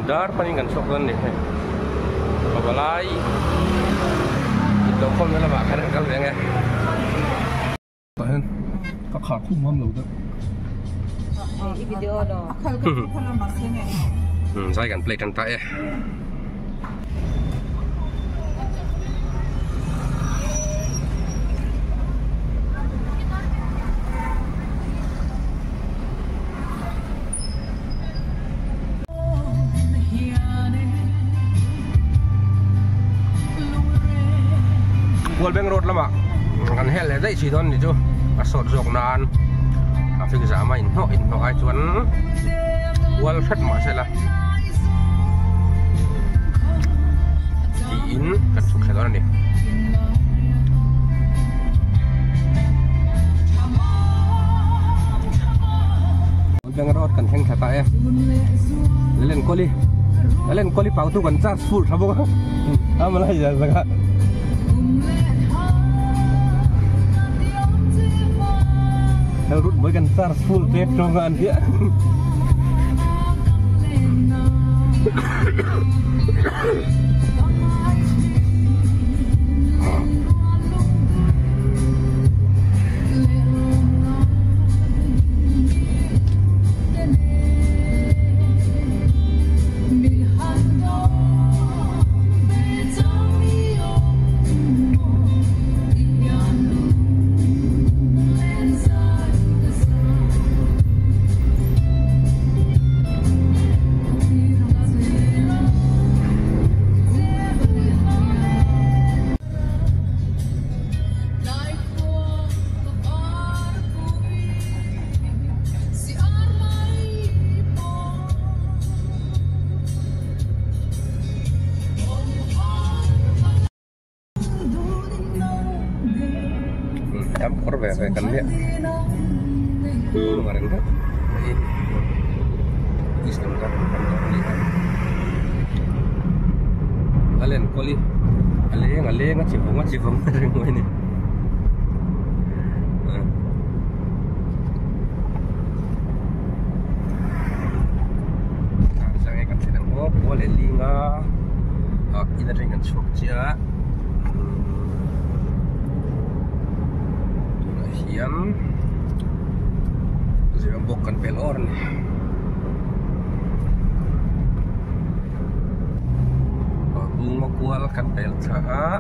dar paling kan sok nih babalai itu kon mela ba kan kan yang kanก็ขาดคุ้มมั่มเราด้วยอีวิดีโอดอกใส่กันเพลงกันไปวอลเบงรถละมั้งกันเห็นเลยได้ชีดอนดิจูมาสดจกนานอาฟิกสามาอินโนไอจวนวอลเฟดมาใช่ละอินกันสุกแค่ตอนนี้วอลเบงรถกันแข่งขันไปเล่นโกลีเป่าทุกคนจ้าฟูดครับพวกทำอะไรอย่างเงี้ยเรารุ่นเหมือนกันซาร์ฟูลเทปตรงกันเนี่ยcampur kan dia kemarin kan ini sistem kan kalian koli aleng ngacipung ring ini saya kan sedang boleh linga ini dengan Jogja yang saya bukan pelor nih bunga kual kan pel cah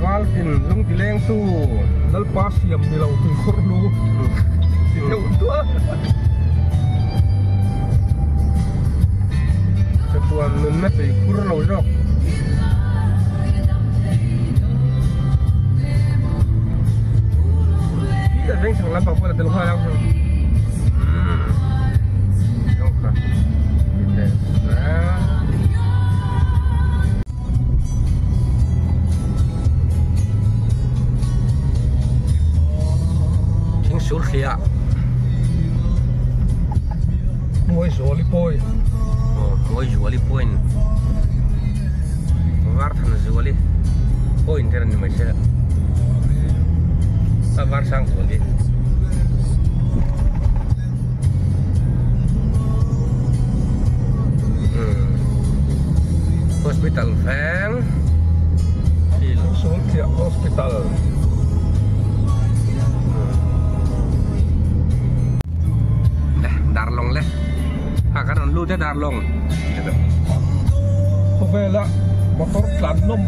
Walpin lung tileng tu dal pas yang bilau tu kurlu dia untuk setuan nenek tu kurlu jok kita ring sang lampak pun ada lupa langsung Surya, Muay Jolly Point, Muay Jolly Point, Warthan Jolly Point ni macam, Sabar sang Jolly, Hospital Van, Surya Hospital. Darlong leh, akan on lu je darlong. Kau bela motor tlandom,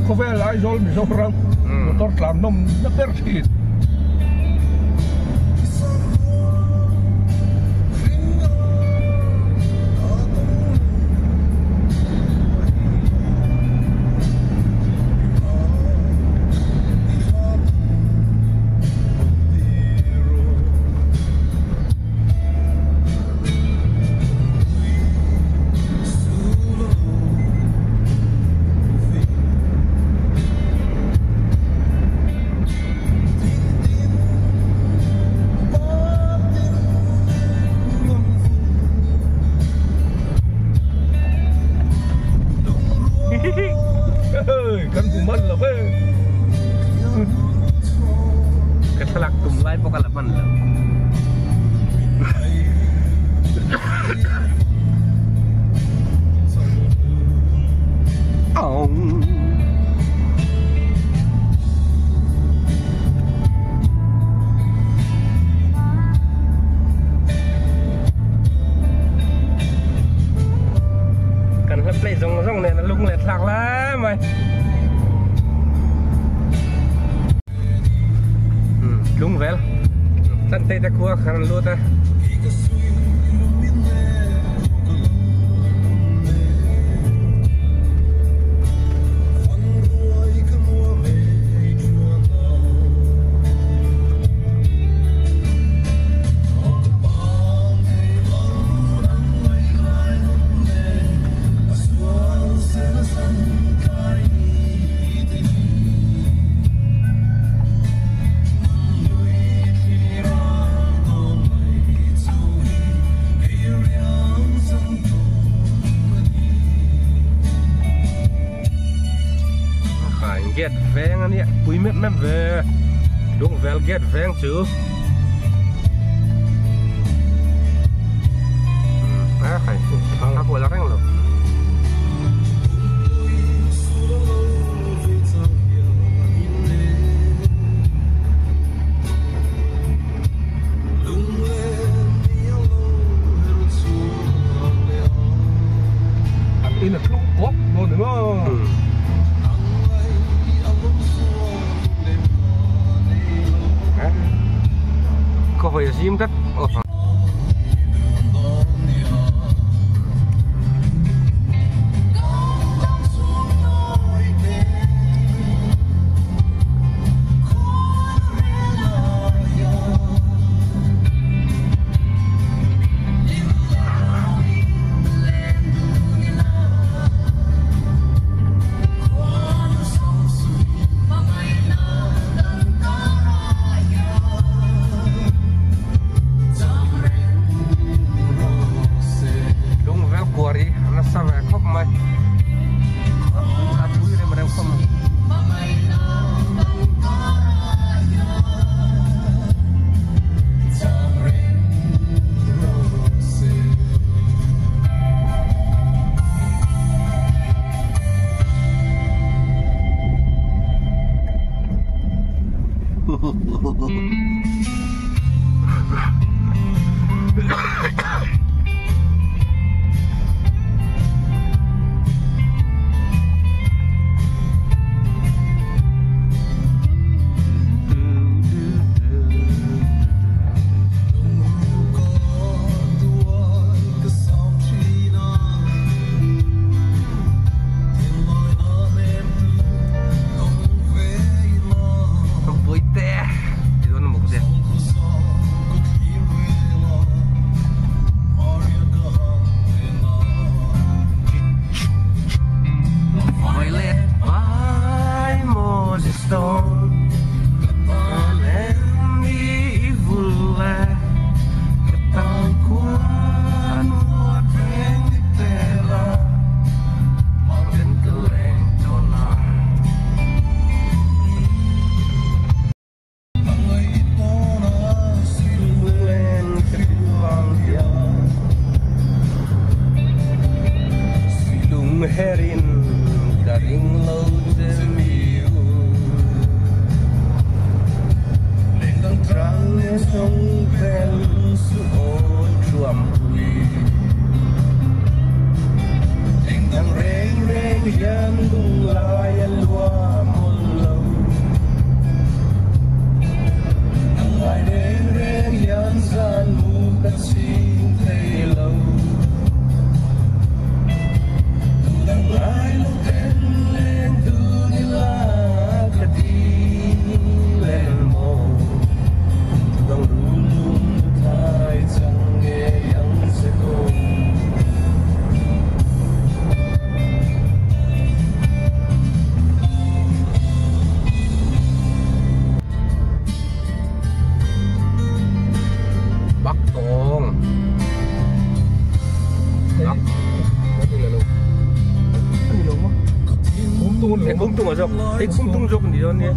kau bela izol bisa orang motor tlandom nak bersih. lai pokalapan lo oh cần lấp lấy rong này nó lung lẹt lạc lắm mày lung vel sân tây ta cua khăn lúa ta get vang anh ạ, quý mẹ mẹ về đúng vel get vang chứ phải thằng của là cái nào in là không có luôn đúng không? có phải sim tất herin daring lâu demiu lên trăng lên sông ven suốt chuầm thủy đang reng reng gian tung lai lúa muôn lâu đang lai reng reng gian gian mu cắt xin thấy lâu ai lúc tên lên từ đi là cái đi lên mồ dòng rung rung thay chẳng nghe yang sẽ cô Bắc Tông Bung tung aja, bung tung jok ni John ni.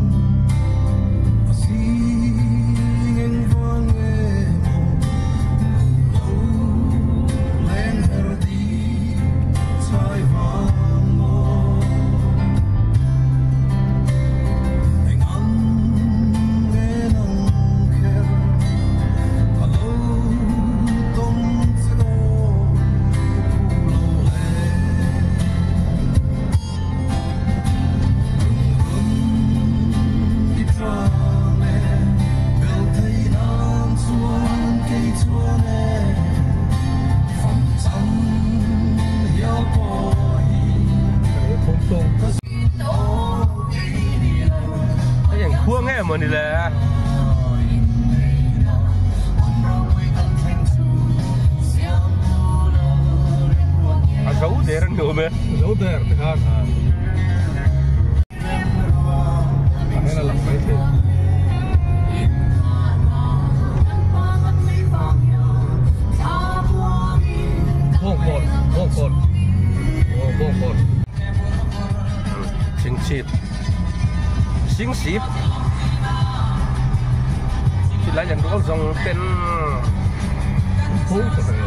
เหมือนนี่แหละJauh der nu me. Jauh der kan. Ini lah baik sih. Bongkol. Oh, bongkol. Sing sip. Thì lại nhận được dòng tên Phú của thằng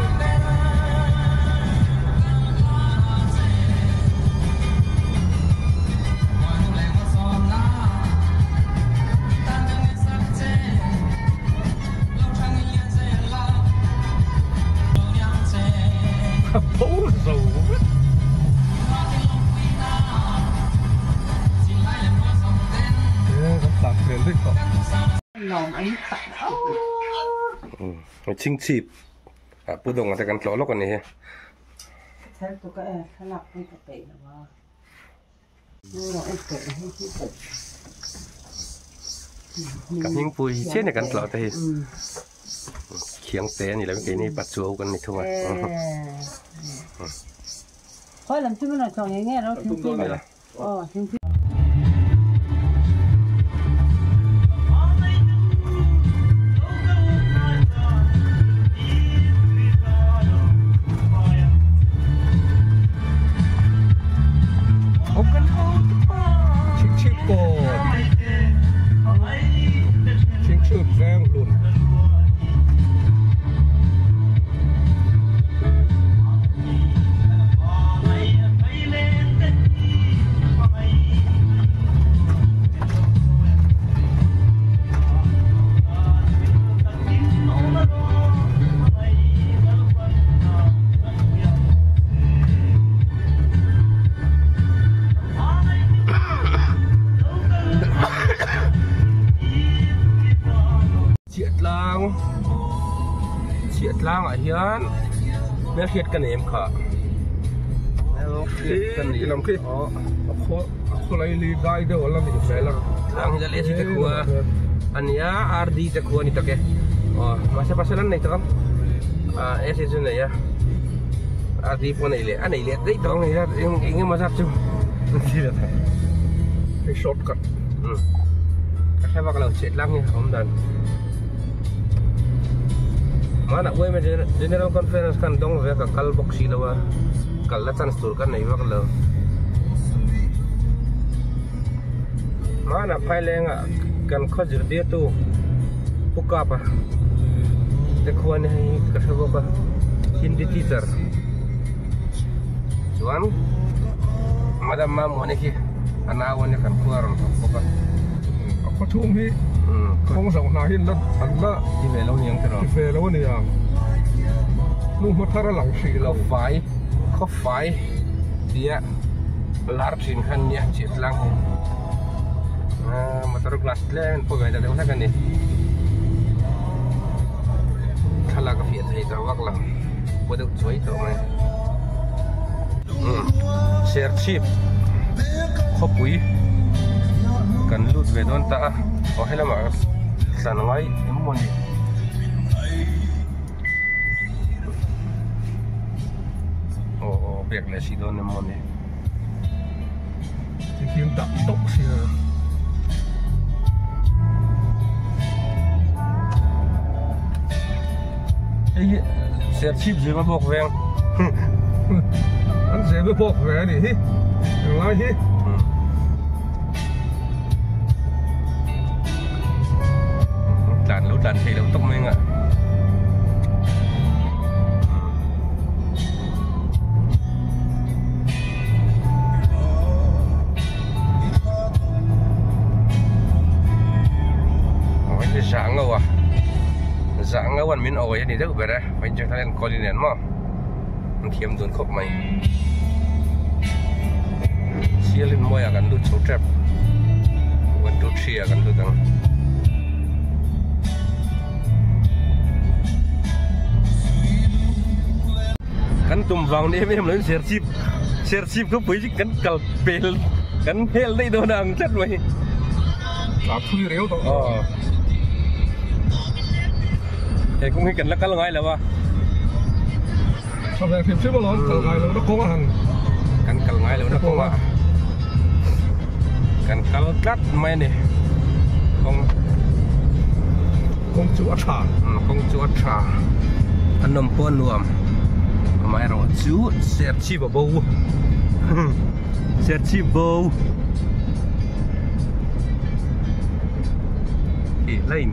Phú rồi. Tạt lên đi cậu. Lòng ấy Chinh chip. Bố đồng ta cần lỗ lốc này. thế tôi cái thằng nào cũng có thể là vào nó là cái hay cái Cảm những bùi chết này cần lỗ thì khiếng té này là cái này bắt chuộtกันnày thôi. thôi làm chứ nó chọn như nghe đâu听听听听Lang ở hiến nếu khiết cái này em khở nếu khiết cái này làm khi khó lấy ly gai đâu làm gì phải làm lang jadi esi tekua ania ardi tekua ni toke masa pasalan nih toh esi tu nih ya ardi pun ini aneh lihat deh toh yang ingin masak tu tidak cái shortcut saya bakal cek lang ya om dan mana gue general conference kan dong ya kal boxi lawa kal latan store kan nih bakal mana file kan khajir dia tu buka apa dekuan ini kasih apa hindi teacher cuman madam mamu ni ki anak awalnya kan keluar apa apa chung hi không sao nahin đó anh đó đi về lâu nhiều rồi đi về lâu này à lúc mà thara lòng xì lâu có phải dia larp sin kan ya chết lang mà taruh kelas lain pegawai dari mana kan ni kalau ke Viet itu awak lah bodoh cuy itu mah share chip kopui kan lut về đón ta có hay là mà sản ngay em muốn đi việc là gì đó em muốn đi thì kiếm đậm tốc xì share chip gì mà bọc vàng anh sẽ với bọc về đi hi lại hi làn thì đâu tốc mình ạ cái dạng ngầu à dạng ngầu anh miếng ổi này rất là đẹp phải chơi thằng coi đi nén mà kiếm tuần khóc mày chia lên môi à gần đút số trap gần đút xìa gần đút thằng kan tumbang ni memang lain share chip tu pergi kan kalpel kan hell ni doang angkat weh cả thui réo đó thì cũng nghĩ cần là cái ngay là ba sau này phim xếp vào cần ngay là nó có hàng cần ngay là nó có mà cần cắt mấy này công chúa trà anh nằm buồn luôn mà rồi chú sẽ chi vào bầu sẽ chi bầu thì lên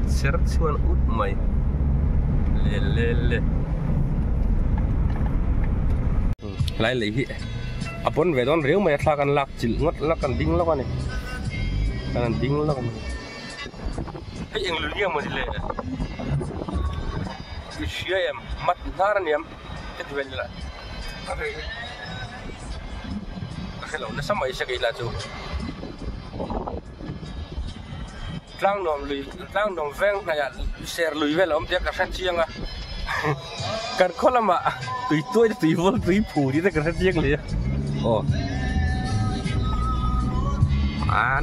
sẽ chuan út mày lê lại lấy hi apun về đón riêu mày thà cần lạc chịu ngất lạc cần đinh lạc này cần đinh lạc cái anh lười mà gì lệ cái xia em mắt thà anh em cái gì vậy là cái lâu nó sắm mấy cái là chú lang nòng veng này xe lười về là ông tiếc cả sát chiang à cần có làm ạ tùy tôi tùy vô tùy phủ đi tới cả sát chiang liền ồ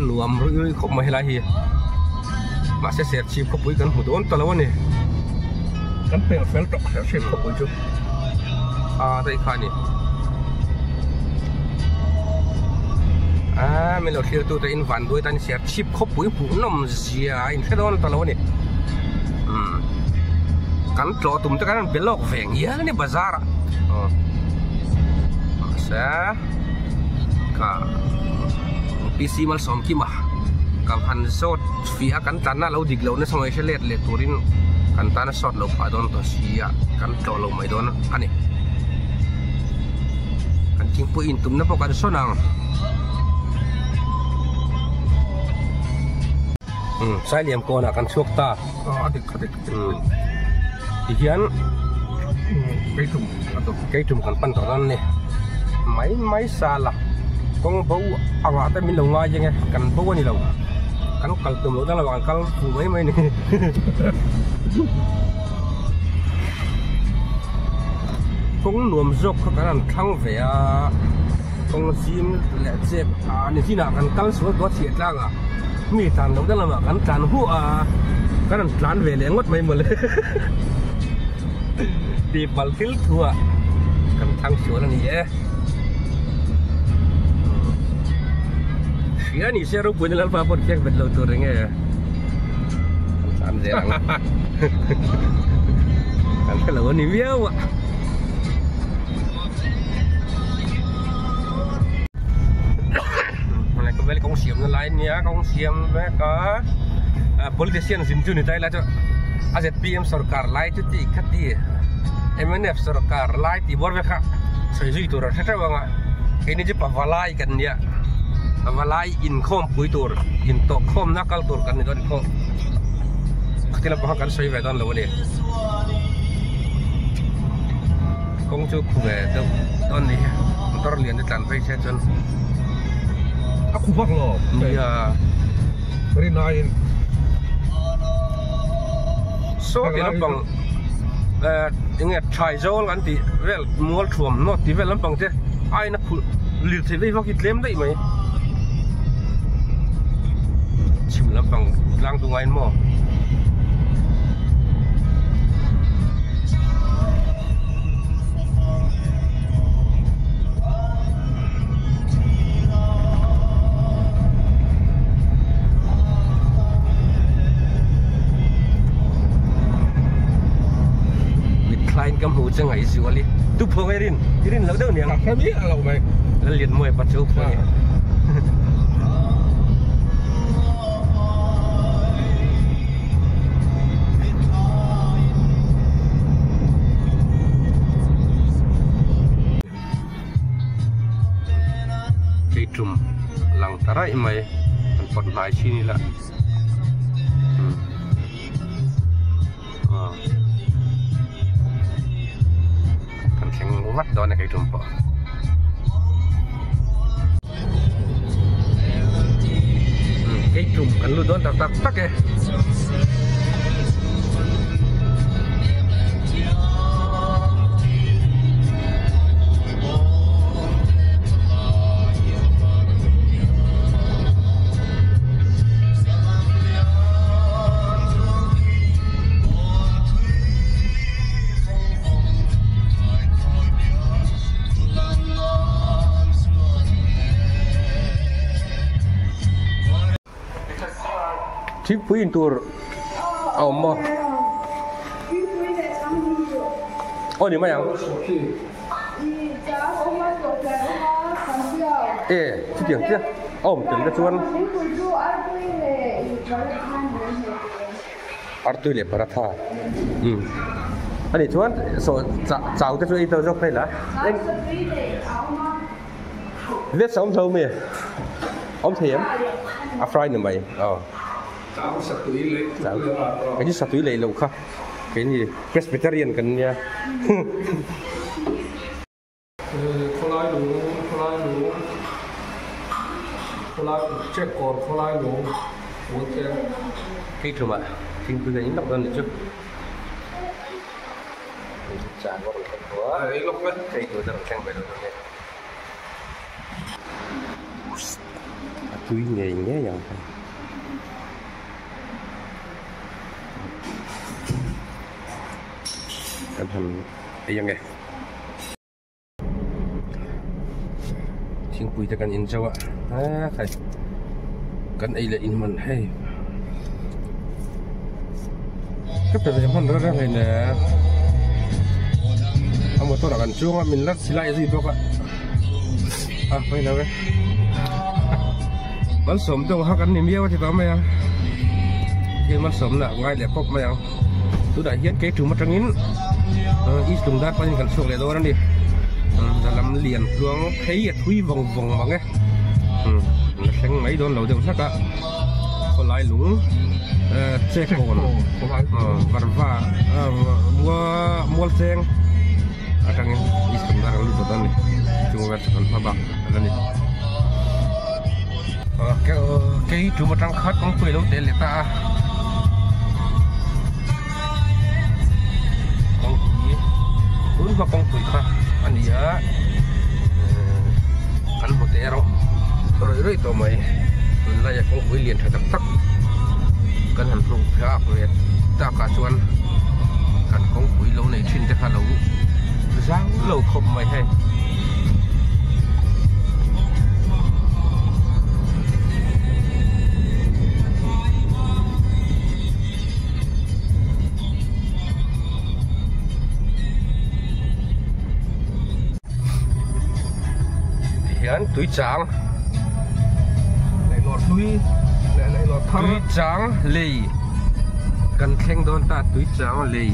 nuông rồi không mấy là gì mà sẽ chim không bụi cần hụt ổn tao lâu này cần phải phèn trọc sẽ chim không bụi chứ đây khai nè mình lột thiêu tôi in ván đuôi tan sẽ chip khóc bụi phủ nằm gì in thế đó tao lâu này cắn trò tụm tới cái biển lộc vẹn nhớ này bazar sẽ cả PC mal som kim cả hành sốt phía cắn tan lâu dịch lâu nó xong rồi sẽ lẹt turin cắn tan sốt lâu phải đón to xia cắn trò lâu mày đón anh này cắn chim bụi in tụm nó bao cái số nào sai liềm con là cắn suốt ta thì hiện cái trùng cắn pan tao này máy xa là con bố ăn ở đây mình lồng ngay chứ nghe cắn bố này lồng cắn cắn tụm lỗ đó là bằng cắn phụ mấy này cũng nuông dốc các anh thăng về con sim lẹ dẹp nên khi nào cắn xuống có thiệt ra à mi tàn đâu đó là mà cắn tàn hú cái anh tàn về liền ngất mấy mà lên đi bal til thua cắn thăng xuống là nhỉ phía này xe rút bụi lên vào bột kẹt vật lâu tôi đấy nghe tàn dễ lắm cắn cái lỗ này véo ạ với công xiêm nó lại nhá công xiêm với có politician xin chú này tay là cho AZPM sarkar lại chút thì khát đi MNF sarkar lại thì bor với khác xây dựngตัวเราใช่ไหมวะcái này chỉ bảo valaiกันเนี่ยvalai in com buiตัวin to comนักการตัวกันนี่ตอนcomที่เราบอกกันใช้ไว้ตอนเราเนี่ยคงจะคุยตอนนี้ตอนเรียนจะการไปใช้จนaku bang lo iya very nice so di lampang ingat chai zol kan ti vel mual thuam no ti vel lampang te ai na lir the vei vakit lem dai mai chim lampang lang tu ngain mo cầm hũ chẳng ngày xíu ali tu phơi irin lâu đâu nhỉ cái biết là mày là liền mồi bắt chụp phơi cái trùm lăng tarai mày còn còn lại chi là vắt đó là cái trùm bò cái trùm ăn luôn đó tắc tắc kìa Chiếc quý tour ông mà ôi đi mà yang ê cái chuyện kia ông từng cái chuan Artui le paratha anh ấy chuan so chào cái chuối tao dốc đây là viết sống thâu mì ông thiếm à fry nữa mày Cháu sạch túi lấy. cái gì sạch túi lấy lâu khác cái gì Presbyterian cần nha Khô lai chết còn khô lai lũ muốn xem cái trường ạ kinh từ cái những đọc đơn được chứ chả có được quá ấy lúc đấy cái từ từ sang về rồi này túi nghề nhé nhở em thành ấyยังไงทิ้งปุ๋ยแต่กันอินเจ้าอ่ะใครกันไอ้เลยอินมันให้ก็เป็นอย่างนั้นเรื่องอะไรเนี่ยเอาหมดตัวหลังช่วงมินลัดสิไลสิตัวก็ไปแล้วไงมันสมตรงหักกันนี่มีว่าที่ตัวไม่ยังที่มันสมน่ะง่ายเลยพบไม่ยังตัวได้เห็นเกถึงมาตรงนี้อีสตรงด้านไปกันช่วงเลยตัวนั้นดิdalam liền luang thấy thui vòng vòng mà nghe sáng mấy đón đầu đường sắt á còn lại lũng xe cồn vật vả mua xe ở trong ít chúng ta đang đi tận này chúng ta còn hoa bạc ở đây cái chúng ta đang khát con quỷ đâu để ta con quỷ muốn vào con quỷ ha anh đi á anh một té rồi rồi tụi mày là giờ con quỷ liền thật tắc cần hành lục phá về ta cả chuan cần con quỷ lâu này trên cái lâu dáng lâu không mày hay hiện túi trắng lại lọt túi lại lọt thăm túi trắng lì cần khen đón ta túi trắng lì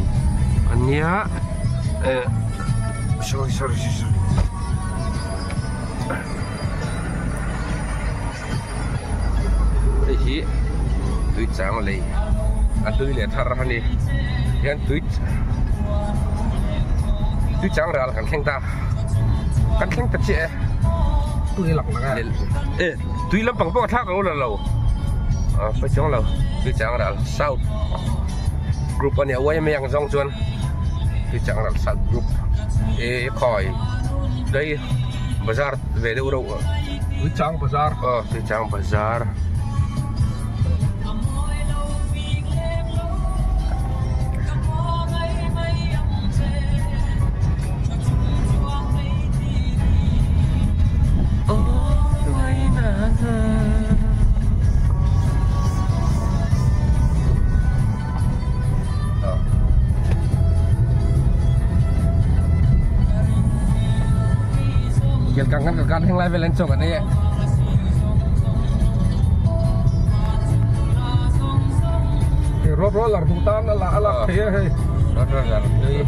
anh nhá sorry đây chị túi trắng lì anh túi lẻ thar ra đi hiện túi trắng ra là cần khen ta cần khen ta chị túi lọc là cái túi lắm bằng bao thác là lâu phải chống lâu túi trắng là South group anh ấy mấy anh dòng chuan túi trắng là South group khỏi đây bazaar về đâu túi trắng bazaar túi trắng bazaarกันทั้งไลฟ์ไปเล่นจบกันนี่รถหลังตุ้งตามนั่นละอะไรเฮ้ยรถหลังนี่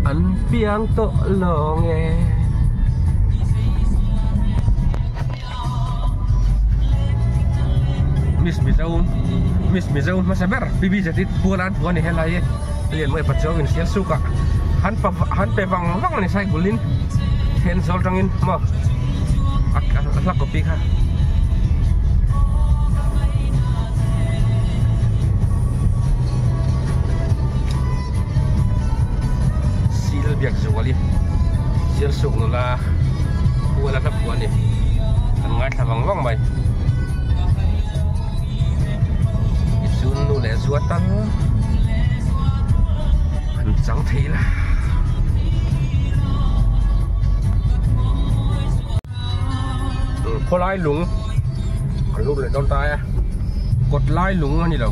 อันเปียงโตลงเงมิสมิเจ้ามาเสบ็จพี่จะติดบัวร้านบัวนี่ให้ไรเรียนไม่ปัจจุบันเสียสุกะhan pe wang ni sai gulin hen sol tangin mo atlak kopi kha sil biak zuali sil suk no la wala ta puan ni an ngai tha wang mai isun nu le zuatan an chang thei la khô lai lũng รูปเลยต้นตายอะกดไล่ลุงอันนี้เรา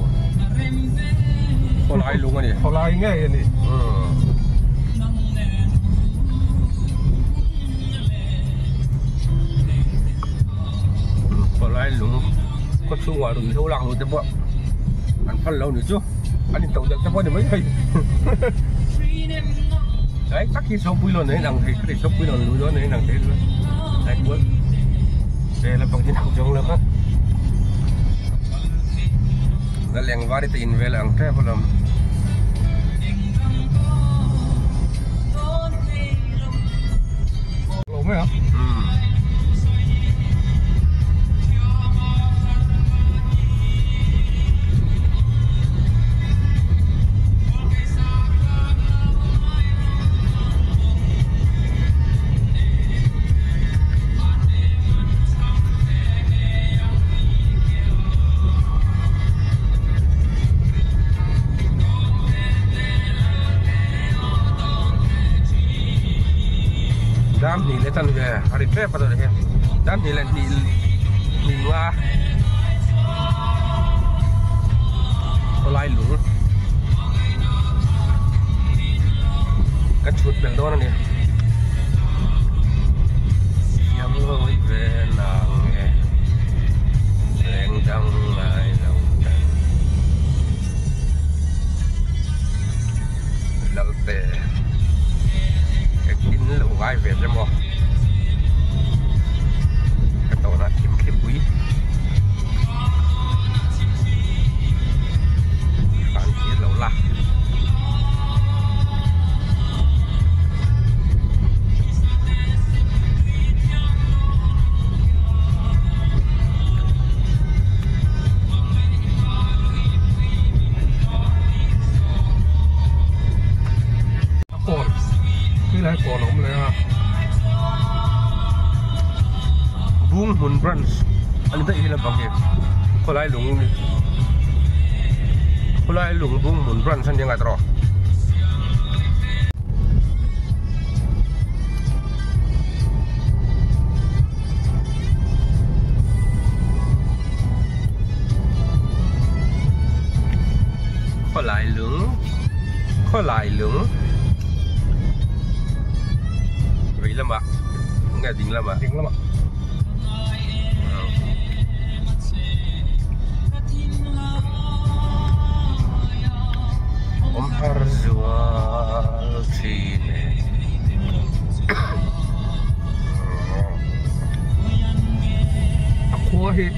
กดไล่ลุงอันนี้ เขาไล่ง่ายอันนี้กดไล่ลุงกดช่วงว่าดูเท่าหลังดูแต่บ่อันพันเราหนึ่งจุ๊อันนี้ตกจากแต่บ่เนี่ยไม่ใช่đấy các khi sống vui luôn đấy đằng thì cái này sống vui luôn núi đó đấy đằng thế luôn đấy cuốn đây là bằng cái nào trong lắm á là leng vào đi tin về là ăn tre vào làm lỗ mấy hả đám thì lấy thân về hari phép vào rồi đám thì là thì qua có lai lũ cái chuột biển đó này nhắm lối về nàng nghe đèn trăng lại lòng trăng lâu tệ kín lũ vai về cho mò cái tàu nó kiếm kiếm quý phản khí lẩu lạc cồn cái này cồn ống này ha buông hồn brunch anh thấy là bằng gì có lại lủng buông hồn brunch anhยังไงต่อcó lại lưỡng vậy lắm ạ nghe tiếng lắm ạ om harjual sini aku ahi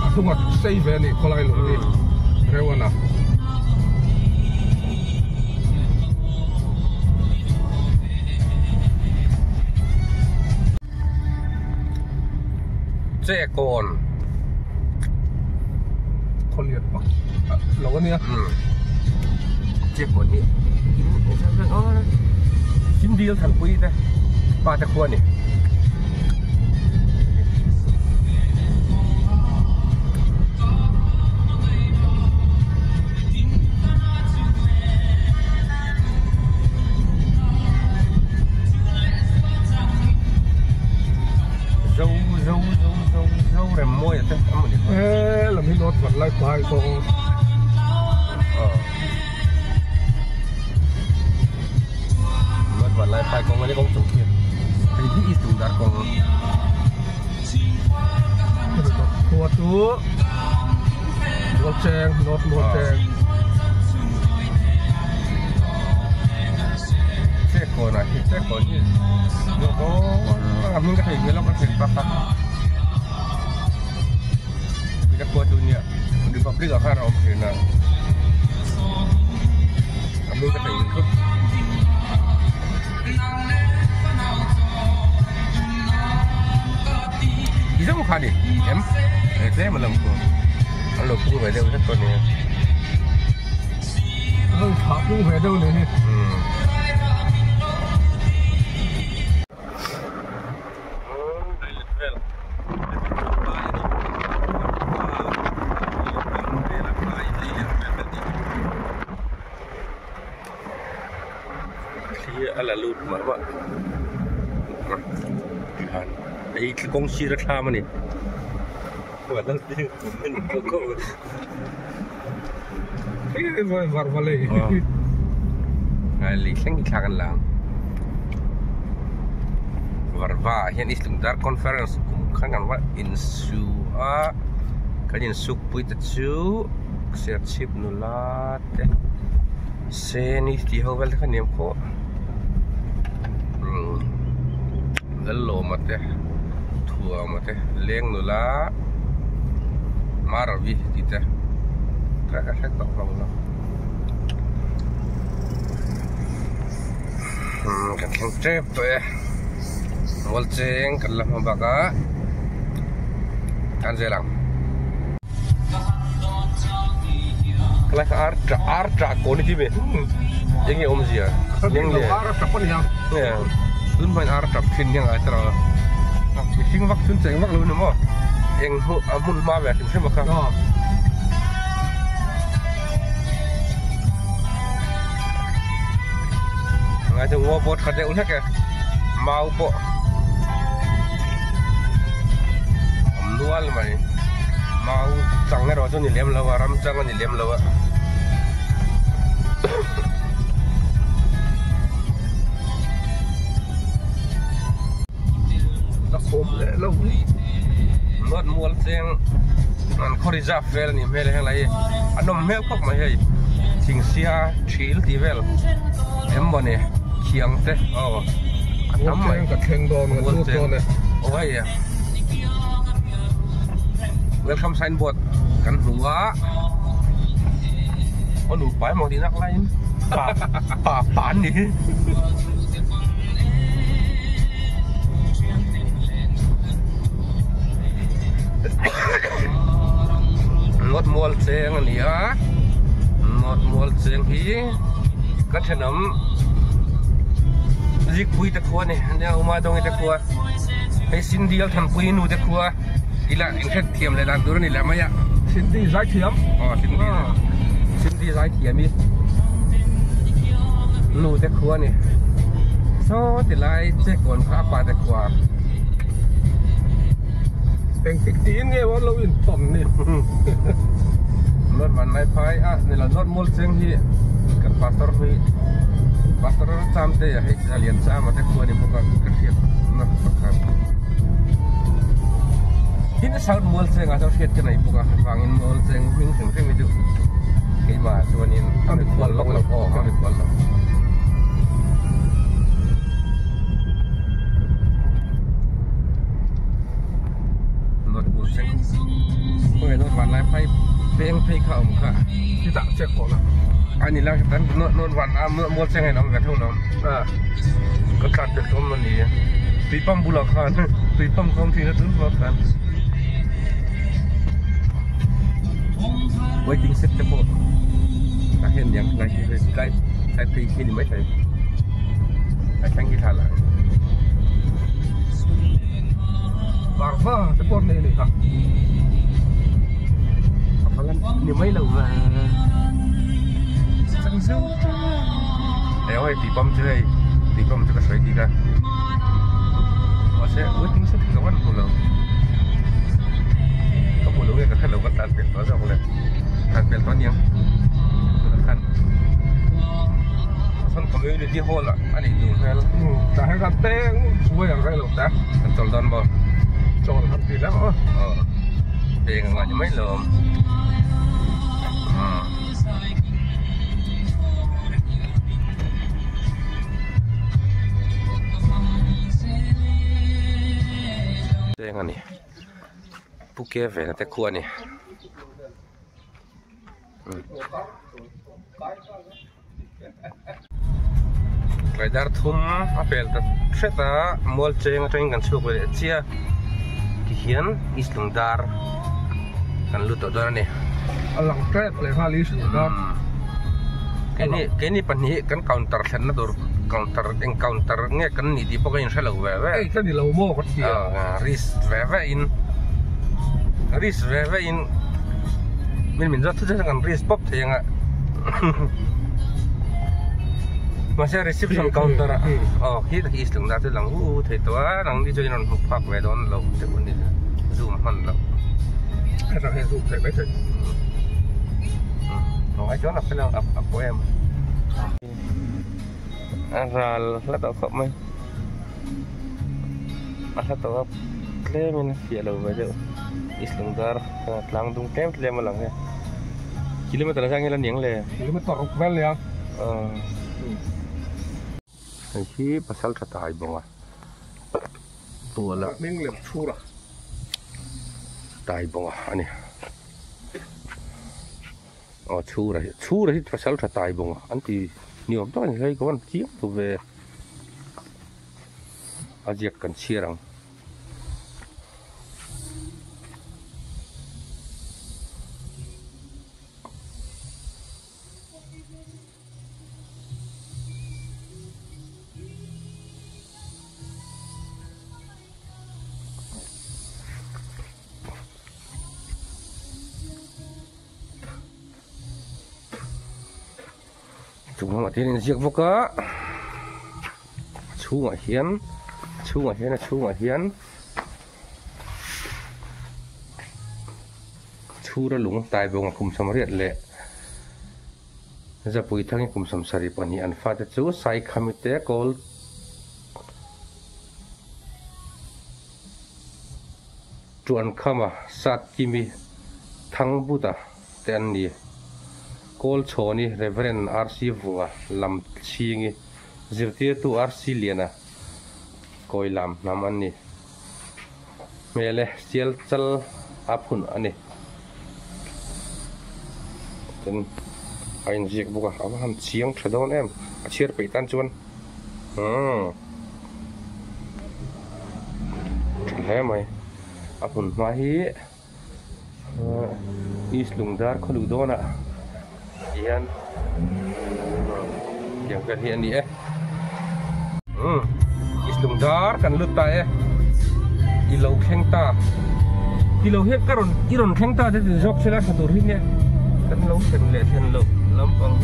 aku nggak save ini kalau ini rewana trẻ con con liệt quá lẩu cái này trẻ con này chín điêu thằng quý đây ba ta khuôn này dâu này môi thế là mấy lót vật lại phải không mất vật lại phải con cái con chủ kia thì ít dùng đặt con tua tú lót chèn xe cổ này xe cổ như nó có làm những cái gì nó có thể bắt bắt kita buat dunia di pabrik akan orang Cina ambil kata ikut bisa bukan ni em saya melempuh kalau pun ada usaha tu ni tháp cũng về đâu này ala lut mà bạn đấy công ty rất tham này Walau dia minum pokok. Ini balik. Ali kan kita kan lang. Warba yang Islamdar conference kan kan what insua kan insuk puita chu serchip nulat seni di hovel kan niam ko lalo mate thua mate leng nula maravi tita ka sak tok long lo kan trip to ya walceng kallah mabaka kan jelang kelas arta koni tibe yang om zia yang le arta pun yang ya tun main arta pin yang atara sing wak tun ceng wak lu nemo yang amun ma ba tim sem ka ngaje ngobot khade ulek ya mau po lual mai mau chẳng rồi cho nhìn lem lâu ram chẳng nhìn lem lâu nó khom lâu nốt mual xem anh có đi ra về ni về hay lại anh nằm mèo khóc mà hay chính xia chill tí về em bọn này khiêng thế anh nằm mày cái khen đòn cái nút đòn này ôi à welcome signboard kan hua nu pai mau di nak lain pan ni ngot mual seng ni a ngot mual seng hi ka thenam zik pui ta khwa ni ne uma dong ta khwa he sin dial than pui nu ta khwa ila ingkhet thiam le dan dur ni la maya Cindy giải thiểm Cindy giải thiểm đi lu te khua ni so ti lai che kon kha pa te khuaเป็นติ๊กตีนไงว่าเราอินต่อมนี่ รถมันไม่พายอ่ะนี่ละรถมอลเซงที่กันปาตอร์นี่ปาตอร์ตามเตะให้เรียนซ้ำมาแต่ขวนี่พวกกันเทียบนะประกันที่นี่ชาวมอลเซงอาจจะเทียบกันไหนพวกฟังอินมอลเซงวิ่งถึงเส้นไม่ดูกี่มาส่วนนี้เอาไปควรล็อกล็อกเอาไปควรล็อกเมื่อโดนวันไล่ไฟเป้งไฟเข้ามุขะที่ตักเช็คก่อนนะอันนี้แล้วแต่โดนวันเมื่อมดเช็คให้น้องกันเท่านั้นก็ตัดเด็กต้นมันนี่ตีปั๊มบุรคานตีปั๊มของที่นั่นถึงว่ากันไว้จริงเซ็ตจะพอถ้าเห็นอย่างไรใกล้ใช้ตีขี้นี่ไม่ใช่ใช้แข้งกีฬาหลังบางฟ้าจะปนนี่นี่ครับนี่ไม่รู้ว่าจังเซลแล้วไอ้ตีปั๊มจะกระสวยดีกันว่าเสียว่าทิ้งสักกับวันพวกเราก็พวกเราเนี่ยก็แค่เราก็ตัดเป็นตัวเจ้าเลยตัดเป็นตัวเนี้ยตัวละขั้นส่วนของเราที่โฮล่ะอันนี้อยู่แค่แต่ให้กันเต้งช่วยอย่างไรหรอกแต่มันจอดดอนบ่จอดทำดีแล้วเองมันยังไม่เริ่มเรื่องอันนี้ผู้เก็บเวรแต่ครัวนี่รายได้ทุ่มอาเปลแต่เสร็จแล้วมอลเจงจะยังกันช่วยเชียที่เขียนอิสลามดาร์กันรู้ตัวนี่หลังแรกเลยฮาริสนะแค่นี้ปัญหากันカウンターเช่นนั้นตัวcounterเงี้ยกันนี่ที่พวกยังใช้เราแวะไอ้ก็นี่เราโม่ก็เสียrisk แวะอินมันจะทุกอย่างกัน risk ป๊อปเทียงอ่ะมาใช้ reception counter อ่ะที่ที่อิสลามดาที่หลังเทตัวหลังที่จะนอนพักไว้โดนเราเดี๋ยววันนี้zoomหันเรา hay là hệ dụng thể mấy thầy nói chỗ là phải làm ập của em ra là tao không mấy là tao lấy mình phía đầu bây giờ Islungdar lang dung tem le malang ya kilometer lang yang niang le kilometer vel ya khi pasal thata ibonga tua la ning le chura tai bonga ani chura hi pasal thata ibonga anti niom to ni ko an chiang tu ve ajiak kan chirang chúng mà thiên diệt vô cá chú ngoại hiến là chú ngoại hiến chú đã lúng tai vô ngọc cùng sầm riết lệ giờ bùi thang cùng sầm sari pani ăn pha chú sai khamite call chuan khama sát kimi thang buta ten ni call choni Reverend RC Vunga lam chingi zirtia tu RC liana koi lam nam ani mele sial chal apun ani ten ain jik buka am chiang thadon em achir peitan chuan he mai apun ma hi Islungdar khuludona hian yang kan hian ni Islungdar kan luta ilo khengta ilo he karon iron khengta de jok sela sadur hi ne kan lo sen le sen lo lampang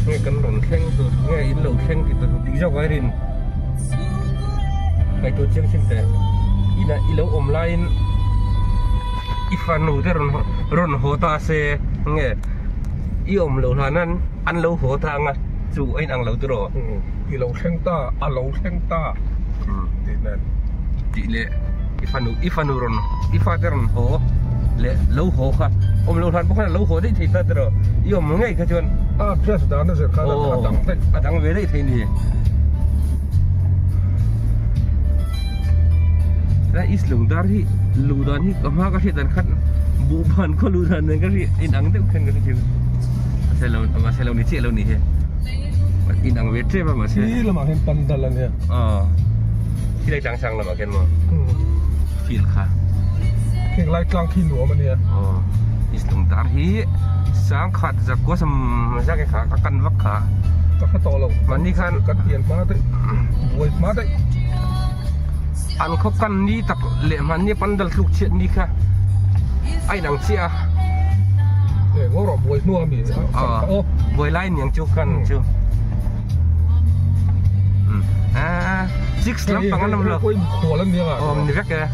nge kan ron kheng tu nge ilo kheng ti tu ti jok ai rin kai tu chiang chim te ina ilo online ifanu de ron hota se nge iom lo hanan an lo ho thanga chu ein ang lo tro ilo khengta a lo khengta ti nen ti le ifanu ron ifateron ho le lo ho kha om lo han bokha lo ho dei thei ta tro iom ngai kha chon press da na se kha adang ve dei thei ni ra Islungdar hi ludan hi kama ka hi dan khat bu ban ko ludan ne ka hi in ang de khen ka hi Selalu ni cik ni he. Inang wetre apa mas? Ini lemah yang pandalan ya. Kita sang lah makan mo. Feel kah? Keng lai klang kinu mana ya? Islungdar hi sang khat zakwa sam macam kah akan wakha. Tak tolong. Mani kan katian mate. Buat mate. An kau kan ni tak le mani pandal luk cik ni kah? Ai nang cia. Ngorok buat nuah mi. Buat lain yang cukan cu. Six lampang enam lo. Kualan dia kan. Ni vek ya.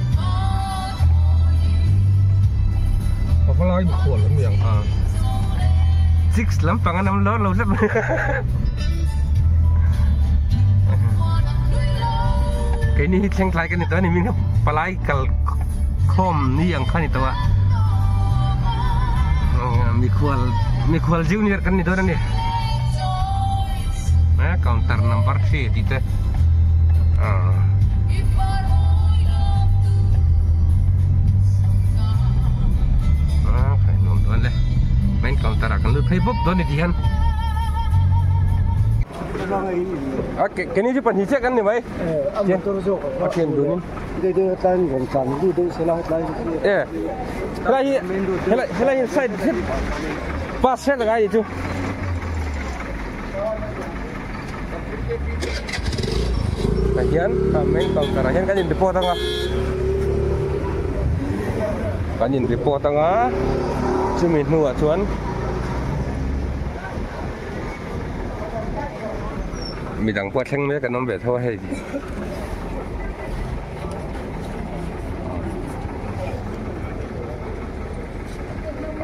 Apa lain kualan yang. Six lampang enam lo lo lep. Cái ni keng lai cái ni tu ni min palai kal kom ni yang kan itu ah. Mikual junior kan itu ni. Counter number 3 itu. Kayak nonton leh. Main counter akan lu Facebook tu ni dihan. Kini je penhijak kan ni mai? Ambil terus jok. Pakai dunin. Dia tan gongsan, dia selah lain. Helai inside pas saya lagi itu. Kajian, main counter kajian kan di depo tengah. Kajian di depo tengah. Cuma nuah cuan. Midang buat seng mereka nombor tahu hai.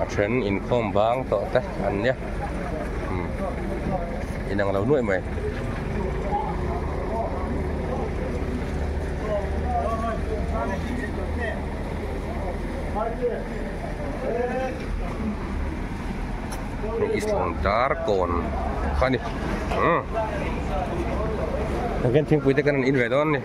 เทรนอินคอมบางต่อแต่อันเนี้ยอีนังเราหน่วยไหมอิสลามดาร์กอนข้านี่แล้วกันทิ้งไปแต่กันอินเวดอนนี่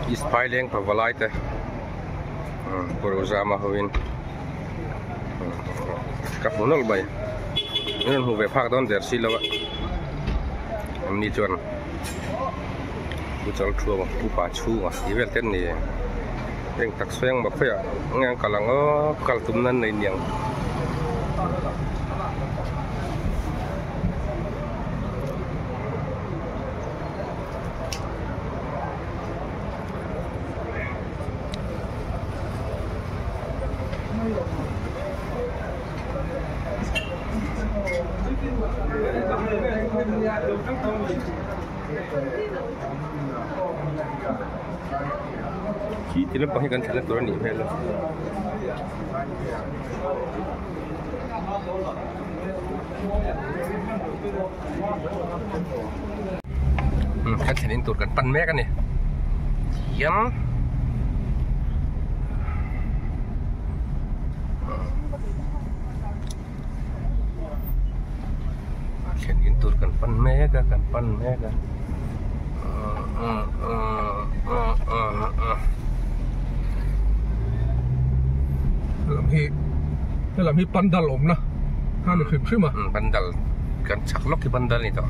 อิสไปเลี้ยงพาวไลท์แต่โปรซามาฮวินกับหัวนั่งไปนี่หัวไปพักตอนเดือดสิแล้วอันนี้จวนผู้จัดทัวร์ผู้ป่าชูอ่ะอีเวนต์เต้นนี่เร่งตักเสียงแบบเพื่องานกำลังกลตุ้มนั้นในเนียงที่เริ่มไปกันแต่ละตัวนี้เพลเลยกันเห็นตัวกันปั่นแม่กันเนี่ยเยี่ยมเห็นตัวกันปั่นแม่กันปั่นแม่กันนี่แหละมีปันดัลอมนะห้าหนึ่งขึ้นใช่ไหมปันดัลกันชักล็อกที่ปันดัลนี่ต่อ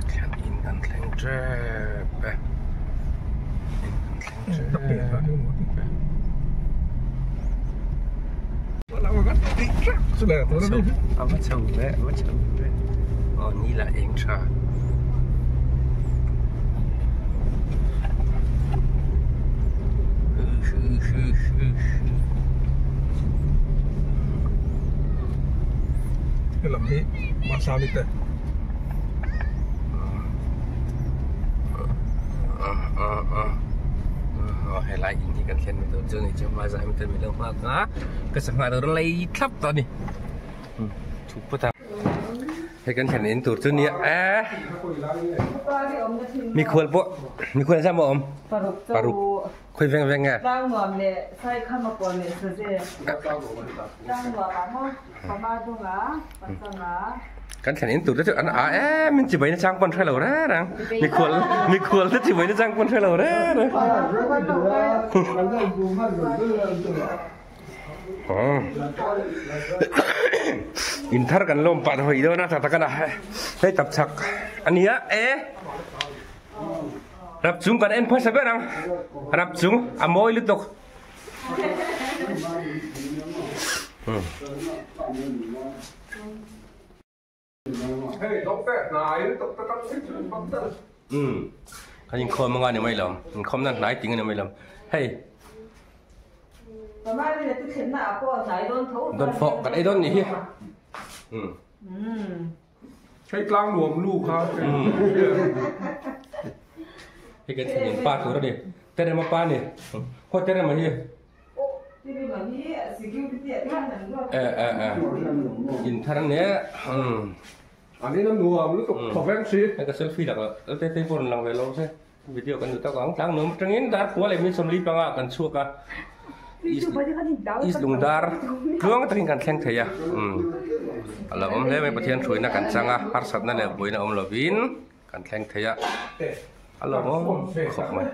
แข่งอินกันแข่งเจ็บไปตะเปียกนี่หมดแล้วมันก็ติดจักสุดเลยตัวนั้นเอามาเช่าแวะมาเช่าแวะอ๋อนี่แหละเองชานี่ลำนี้มาซาบิเต้ให้ไล่อินที่กันเขียนมาตัวเจ้านี่จะมาซาบิเต้มีเรื่องมากนะก็สังหารตัวไล่ทับตอนนี้ถูกปะท่าให้กันเขียนอินตัวเจ้านี่มีควรปะมีควรใช่ไหมอมปารุกคุยแวงไงร่างหนวมเนี่ยใส่ข้าวมาปนเนี่ยสุดเลยร่างหนวมมั้งประมาณตรงอ่ะปัจจุบันกันเขียนอินตัวเจ้าอันมันจะไปในจ้างปนเท่าไหร่นะมีควรแล้วจะไปในจ้างปนเท่าไหร่อินทาร์กันลมปัดหัวอีเดียวนะแต่กันให้ตับชักอันนี้รับจุงกันเอ็นพอสเปรังรับจุงอโมยลุตกเฮ้ยต้องแต่ไหนต้องตั้งชื่อบังเตอร์เขายิงคนมางานเนี่ยไม่ลำมันคอมนั่นไหนจริงเนี่ยไม่ลำเฮ้ยโดนฟอกกันไอ้โดนนี่ที่ใช้กลางหลวงลูกครับให้กันเห็นป้าตัวแล้วดิแต่ได้มาป้าเนี่ยพอจะได้มาที่ยินท่านเนี้ยอันนี้น้ำหนัวรู้สึกขอบแรงสิแล้วก็เซลฟี่หลักแล้วเต้นบนหลังเวลาใช่วิดีโอกันอยู่ตะกางกลางหนุ่มตรงนี้ดาร์หัวเลยมีสมรีปังกันชัวกันis lungdar luang teringan keng thaya ala om le mai pathian thruina kan changa har satna le boina om lovin kan keng thaya ala mo khop mai